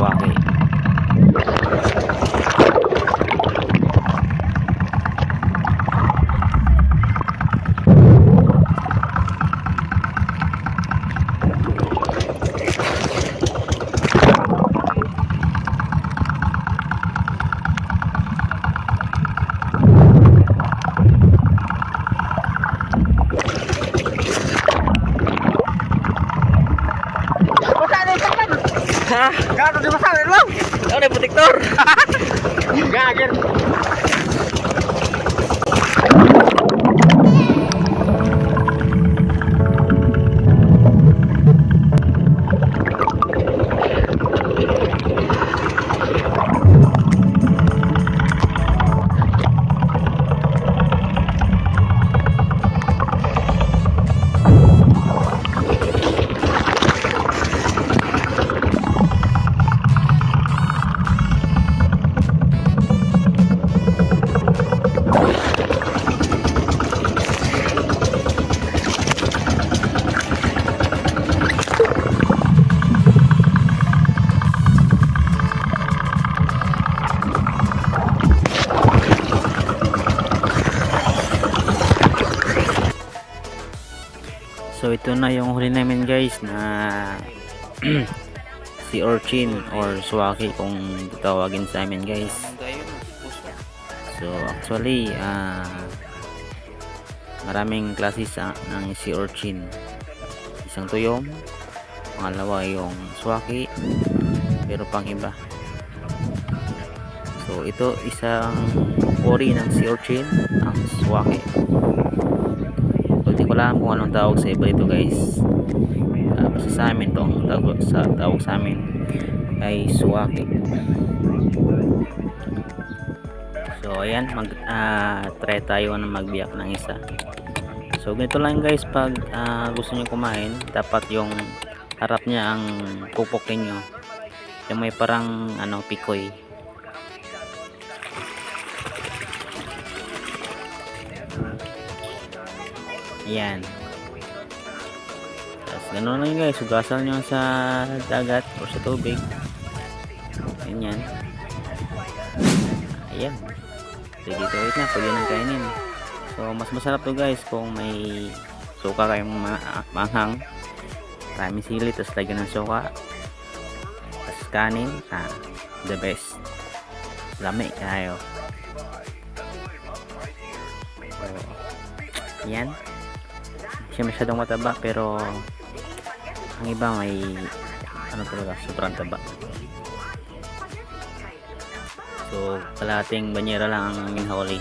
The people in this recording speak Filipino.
suwaki. Ha? Gano di masalah bang? Ano na protektor? Gagir. So ito na yung huli namin guys na si urchin or suwaki kung tawagin sa amin guys. So actually maraming klase ng si urchin. Isang tuyong, pangalawa yung suwaki, pero pang iba. So ito isang uri ng si urchin, ang suwaki. Hindi ko alam kung anong tawag sa iba ito guys. Basta sa amin itong tawag sa amin ay suwaki. So ayan, try tayo na magbiyak ng isa. So ganito lang guys, pag gusto niyo kumain, dapat yung harap niya ang pupukin nyo, yung may parang pikoy. Ayan. Tapos ganoon lang guys, sugasan nyo sa dagat o sa tubig. Ganyan. Ayan. So dito ulit na, pwede nang kainin. So mas masarap to guys kung may suka kayong manghang. Maraming sili, tapos lagyan ng suka. Tapos kanin. The best. Lami kayo. So, ayan. Siya masyadong mataba, pero ang iba may talaga, sobrang taba. So kalahating banyera lang ang aming huli.